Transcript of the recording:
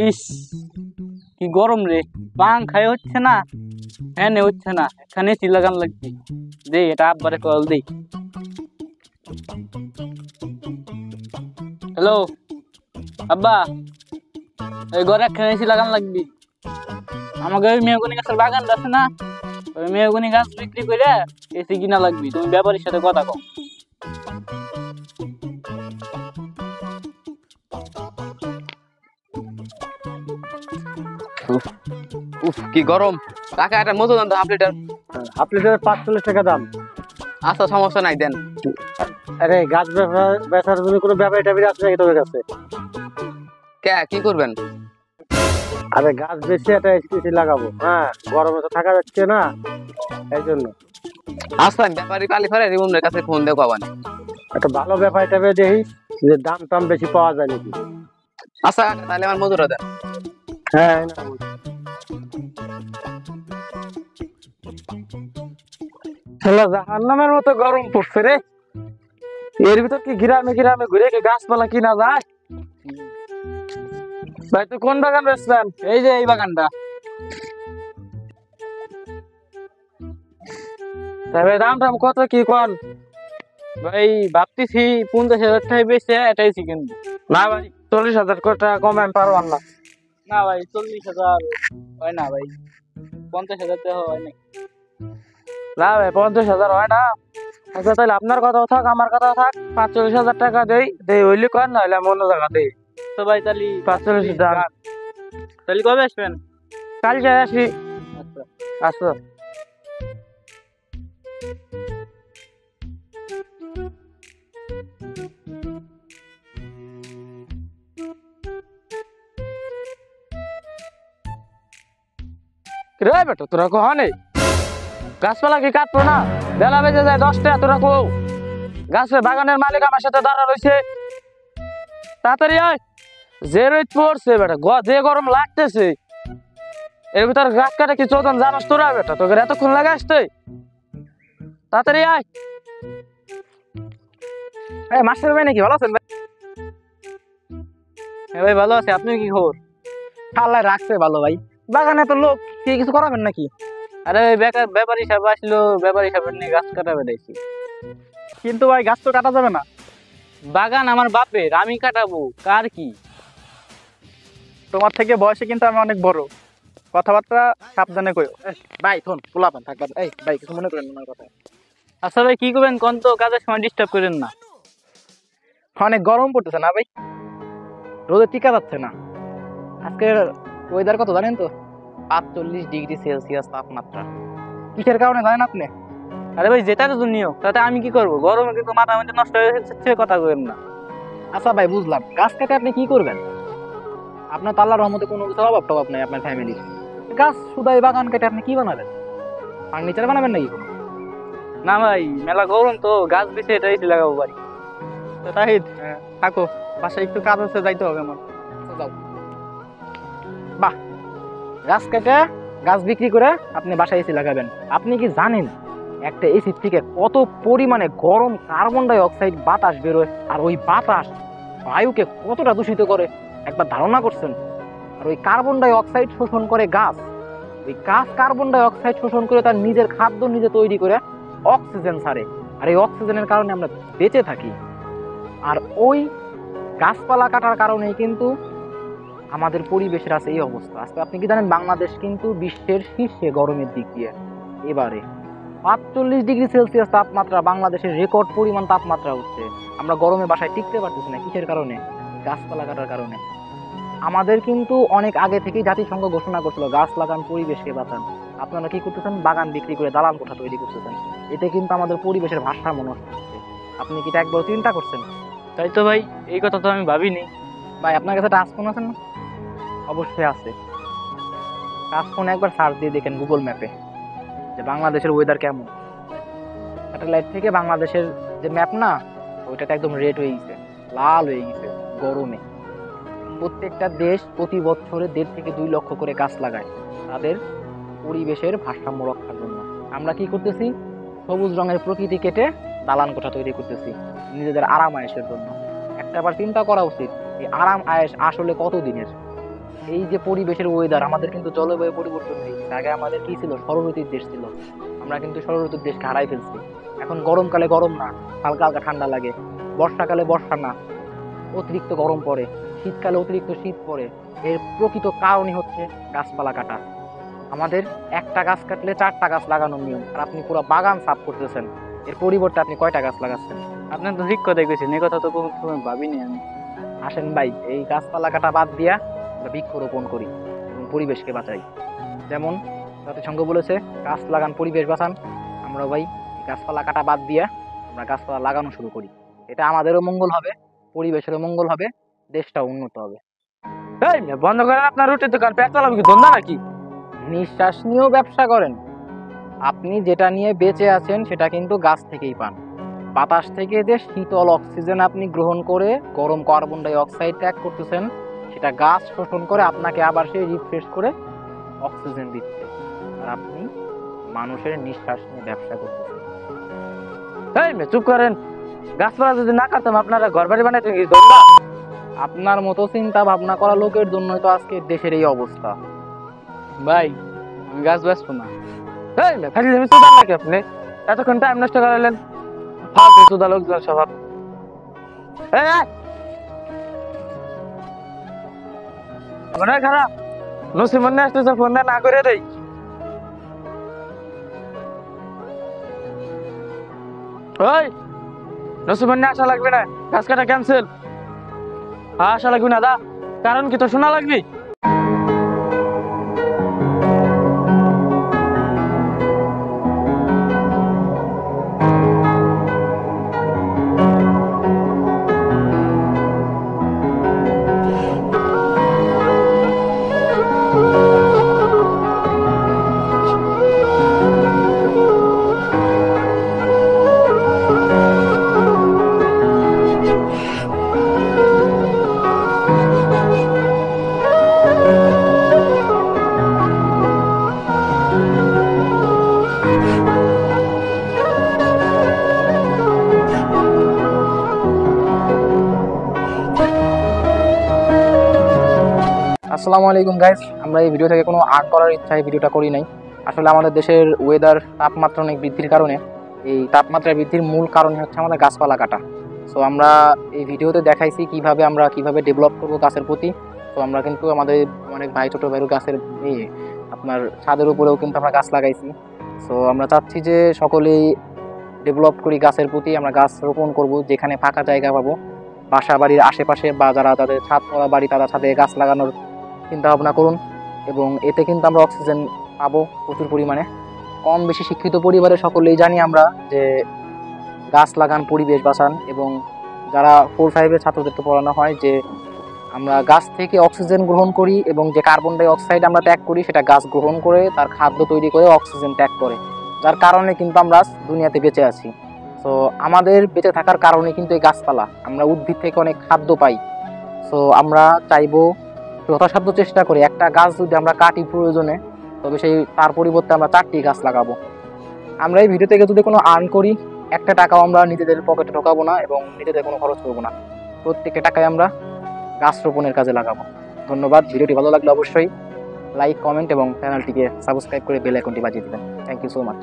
ইস, কি গরম রে! পাংখায় হচ্ছে না, ফ্যানে হচ্ছে না, এখানে এসি লাগান লাগবে। দে এটা আব্বারে কল দেই। হ্যালো আব্বা, এই ঘরে একখানে এসি লাগান লাগবি। আমাকে ওই মেহগনি গাছের বাগানটা আছে না, ওই মেহগনি গাছ বিক্রি করে এসি কিনা লাগবি। তুমি ব্যাপারীর সাথে কথা কও। উফ উফ, কি গরম! কাকা একটা মতো দেন তো, হাফ লিটার। হাফ লিটার 45 টাকা দাম। আচ্ছা, সমস্যা নাই, দেন। আরে গাছ বেচার জন্য কোনো ব্যাপারী ট্যাপারী আছে নাকি তোর কাছে? কে কি করবেন? আরে গাছ বেশি একটা এসি লাগাবো। হ্যাঁ, গরমে তো থাকা যাচ্ছে না, এই জন্য। আচ্ছা, আমি ব্যাপারী কালি ফেরে রিমনের কাছে ফোন দেবো আবার। একটা ভালো ব্যাপারী ট্যাপারী দেখিস, যে দাম টাম বেশি পাওয়া যায় নাকি। আচ্ছা কাকা, তাহলে আমার মজুরা দেন। হ্যাঁ এই নাও। শালা জাহান্নামের মতো গরম পড়ছে রে। এর ভিতর কি গ্রামে গ্রামে ঘুরে কি গাছপালা কিনা যায়? ভাই তুই কোন বাগান বেচবেন? এই যে এই বাগানটা। তবে দাম টাম কত কি কোন? ভাই ভাবতেছি 50,000 টাকা বেশি এটাই চিকেন। না ভাই, 40,000 টাকা কম আমি পারবো না। না ভাই 40,000 হয় না ভাই, 50,000 টাকা হয় না। না ভাই 50,000 হয় না। আচ্ছা তাহলে আপনার কথাও থাক আমার কথাও থাক, 45,000 টাকা দেই দেই হইলে কর, নাহলে আমি অন্য জায়গা দেই। তো ভাই তাহলে 45,000। তাহলে কবে আসবেন? কালকে আসি। আচ্ছা। আসো। রে বেটা তোরা কহনে গাছপালা কি কাটবো না? বেলা বেজে যায় 10টা, তোরা কো গাছের বাগানের মালিক আমার সাথে দাঁড়া রয়েছে। তাড়াতাড়ি আয়, যে রোদ পড়ছে বেটা, যে গরম লাগতেছে। এর ভিতর গাছ কাটা কি চোদন জানাস তোরা বেটা? তোকে এতক্ষণ লাগে আসতে? তাড়াতাড়ি আয়। মাস্টার ভাই নাকি, ভালো আছেন ভাই? হ্যাঁ ভাই ভালো আছে, আপনি কি খবর? আল্লাহ রাখছে ভালো ভাই। বাগানে তো লোক কি কিছু করাবেন নাকি? আরে বেকার ব্যাপারী সাহেব আসলো, ব্যাপারী সাহেবের নিয়ে গাছ কাটা বেড়াইছি। কিন্তু ভাই গাছ তো কাটা যাবে না। বাগান আমার বাপের, আমি কাটাবো, কার কি? তোমার থেকে বয়সে কিন্তু আমি অনেক বড়, কথাবার্তা সাবধানে কইও। ভাই শোন, পোলাপান থাকবা। এই ভাই কিছু মনে করেন না আমার কথা। আচ্ছা ভাই কি করবেন কোন তো, কাজের সময় ডিস্টার্ব করেন না। অনেক গরম পড়তেছে না ভাই, রোদে টিকা যাচ্ছে না। আজকের ওয়েদার কত জানেন তো? 45 ডিগ্রি সেলসিয়াস তাপমাত্রা। কিসের কারণে জানেন আপনি? আরে ভাই যেটা তো নিও, তাতে আমি কি করবো? গরমে কিন্তু মাথা মাথা নষ্ট হয়ে যাচ্ছে, কথা কইেন না। আচ্ছা ভাই বুঝলাম, গাছ কেটে আপনি কি করবেন? আপনার তো আল্লাহর রহমতে কোনো কিছু অভাব টভাব নাই আপনার ফ্যামিলি। গাছ শুধাই বাগান কেটে আপনি কি বানাবেন? ফার্নিচার বানাবেন নাকি কোনো? না ভাই মেলা গরম তো, গাছ বেশি এটাই লাগাবো বাড়ি। তাহিদ থাকো, বাসায় একটু কাজ আছে, যাইতে হবে আমার। যাও। বাহ, গাছ কেটে গাছ বিক্রি করে আপনি বাসায় এসি লাগাবেন। আপনি কি জানেন একটা এসি থেকে কত পরিমাণে গরম কার্বন ডাই অক্সাইড বাতাস বেরোয়? আর ওই বাতাস বায়ুকে কতটা দূষিত করে একবার ধারণা করছেন? আর ওই কার্বন ডাই অক্সাইড শোষণ করে গাছ, ওই গাছ কার্বন ডাই অক্সাইড শোষণ করে তার নিজের খাদ্য নিজে তৈরি করে অক্সিজেন ছাড়ে। আর এই অক্সিজেনের কারণে আমরা বেঁচে থাকি। আর ওই গাছপালা কাটার কারণেই কিন্তু আমাদের পরিবেশের আছে এই অবস্থা। আজকে আপনি কি জানেন বাংলাদেশ কিন্তু বিশ্বের শীর্ষে গরমের দিক দিয়ে। এবারে 45 ডিগ্রি সেলসিয়াস তাপমাত্রা, বাংলাদেশের রেকর্ড পরিমাণ তাপমাত্রা হচ্ছে। আমরা গরমে বাসায় টিকতে পারতেছি না, কিসের কারণে? গাছপালা কাটার কারণে। আমাদের কিন্তু অনেক আগে থেকেই জাতিসংঘ ঘোষণা করছিল গাছ লাগান, পরিবেশকে বাঁচান। আপনারা কি করতেছেন? বাগান বিক্রি করে দালান কোঠা তৈরি করতেছেন। এতে কিন্তু আমাদের পরিবেশের ভারসাম্য নষ্ট হচ্ছে। আপনি কি এটা একবার চিন্তা করছেন? তাই তো ভাই, এই কথা তো আমি ভাবিনি। ভাই আপনার কাছে টাচ ফোন আছে না? অবশ্যই আছে। টাচ ফোনে একবার সার্চ দিয়ে দেখেন গুগল ম্যাপে যে বাংলাদেশের ওয়েদার কেমন। স্যাটেলাইট থেকে বাংলাদেশের যে ম্যাপ না, ওইটাতে একদম রেড হয়ে গেছে, লাল হয়ে গেছে গরমে। প্রত্যেকটা দেশ প্রতি বছরে 1.5 থেকে 2 লক্ষ করে গাছ লাগায় তাদের পরিবেশের ভারসাম্য রক্ষার জন্য। আমরা কি করতেছি? সবুজ রঙের প্রকৃতি কেটে দালান কোঠা তৈরি করতেছি নিজেদের আরাম আয়েশের জন্য। একটা বার চিন্তা করা উচিত, এই আরাম আয়েশ আসলে কত দিনের? এই যে পরিবেশের ওয়েদার, আমাদের কিন্তু জলবায়ু পরিবর্তন হয়েছে। আগে আমাদের কি ছিল, ষড় ঋতুর দেশ ছিল, আমরা কিন্তু ষড় ঋতুর দেশকে হারাই ফেলছি। এখন গরমকালে গরম না, হালকা হালকা ঠান্ডা লাগে, বর্ষাকালে বর্ষা না, অতিরিক্ত গরম পড়ে, শীতকালে অতিরিক্ত শীত পড়ে। এর প্রকৃত কারণই হচ্ছে গাছপালা কাটা। আমাদের একটা গাছ কাটলে 4টা গাছ লাগানোর নিয়ম, আর আপনি পুরো বাগান সাফ করতেছেন। এর পরিবর্তে আপনি কয়টা গাছ লাগাচ্ছেন? আপনি তো ঠিক কথা কইছেন, এই কথা তো কোনো ভাবিনি আমি। আসেন ভাই, এই গাছপালা কাটা বাদ দিয়া আমরা বৃক্ষরোপণ করি এবং পরিবেশকে বাঁচাই। যেমন জাতিসংঘ বলেছে, গাছ লাগান পরিবেশ বাঁচান। আমরা ভাই এই গাছপালা কাটা বাদ দিয়া আমরা গাছপালা লাগানো শুরু করি। এটা আমাদেরও মঙ্গল হবে, পরিবেশেরও মঙ্গল হবে, দেশটাও উন্নত হবে। এই মিয়া, বন্ধ করেন আপনার রুটির দোকান, পেট চালাবো কি ধন্দা নাকি? নিঃশ্বাস নিয়েও ব্যবসা করেন। আপনি যেটা নিয়ে বেঁচে আছেন সেটা কিন্তু গাছ থেকেই পান। বাতাস থেকে যে শীতল অক্সিজেন আপনি গ্রহণ করে গরম কার্বন ডাই অক্সাইড ত্যাগ করতেছেন, সেটা গাছ শোষণ করে আপনাকে আবার সেই রিফ্রেশ করে অক্সিজেন দিচ্ছে। আর আপনি মানুষের নিঃশ্বাস নিয়ে ব্যবসা করতেছেন। এই মিয়া চুপ করেন, গাছপালা যদি না কাটতাম আপনারা ঘর বাড়ি বানাইতেন কি ধন্দা? আপনার মতো চিন্তা ভাবনা করা লোকের জন্যই তো আজকে দেশের এই অবস্থা। ভাই আমি গাছ বেচবো না। এই মিয়া খালি আমি চুদার নাকি আপনি? এতক্ষণ টাইম নষ্ট করালেন, ফালতু চুদা লোকজন স্বভাব। এই মনে হয় খারাপ, নসিমন আসতেছে, ফোন না করে দেই। ওই নসিমন আসা লাগবে না, গাছ কাটা ক্যান্সেল। আসা লাগবে না দা, কারণ কি তো শোনা লাগবে? আসসালামু আলাইকুম গাইস, আমরা এই ভিডিও থেকে কোনো আর্ন করার ইচ্ছায় ভিডিওটা করি নাই। আসলে আমাদের দেশের ওয়েদার তাপমাত্রা অনেক বৃদ্ধির কারণে, এই তাপমাত্রা বৃদ্ধির মূল কারণই হচ্ছে আমাদের গাছপালা কাটা। সো আমরা এই ভিডিওতে দেখাইছি কিভাবে ডেভেলপ করবো গাছের প্রতি। তো আমরা কিন্তু আমাদের অনেক ভাই ছোটো ভাইয়ের গাছের এই আপনার ছাদের উপরেও কিন্তু আমরা গাছ লাগাইছি। সো আমরা চাচ্ছি যে সকলেই ডেভেলপ করি গাছের প্রতি, আমরা গাছ রোপণ করব, যেখানে ফাঁকা জায়গা পাবো বাসা বাড়ির আশেপাশে বা যারা তাদের ছাদ করা বাড়ি তারা ছাদে গাছ লাগানোর চিন্তা ভাবনা করুন। এবং এতে কিন্তু আমরা অক্সিজেন পাবো প্রচুর পরিমাণে। কম বেশি শিক্ষিত পরিবারে সকলেই জানি আমরা যে গাছ লাগান পরিবেশ বাঁচান, এবং যারা 4-5-এর ছাত্রদের তো পড়ানো হয় যে আমরা গাছ থেকে অক্সিজেন গ্রহণ করি এবং যে কার্বন ডাই অক্সাইড আমরা ত্যাগ করি সেটা গাছ গ্রহণ করে তার খাদ্য তৈরি করে অক্সিজেন ত্যাগ করে, যার কারণে কিন্তু আমরা দুনিয়াতে বেঁচে আছি। সো আমাদের বেঁচে থাকার কারণে কিন্তু এই গাছপালা, আমরা উদ্ভিদ থেকে অনেক খাদ্য পাই। সো আমরা চাইবো যথাসাধ্য চেষ্টা করি একটা গাছ যদি আমরা কাটি প্রয়োজনে, তবে তার পরিবর্তে আমরা 4টি গাছ লাগাবো। আমরা এই ভিডিও থেকে যদি কোনো আর্ন করি, একটা টাকাও আমরা নিজেদের পকেটে ঢোকাবো না এবং নিজেদের কোনো খরচ করবো না, প্রত্যেকটা টাকায় আমরা গাছ রোপণের কাজে লাগাবো। ধন্যবাদ। ভিডিওটি ভালো লাগলে অবশ্যই লাইক, কমেন্ট এবং চ্যানেলটিকে সাবস্ক্রাইব করে বেল আইকনটি বাজিয়ে দেবেন। Thank you so much.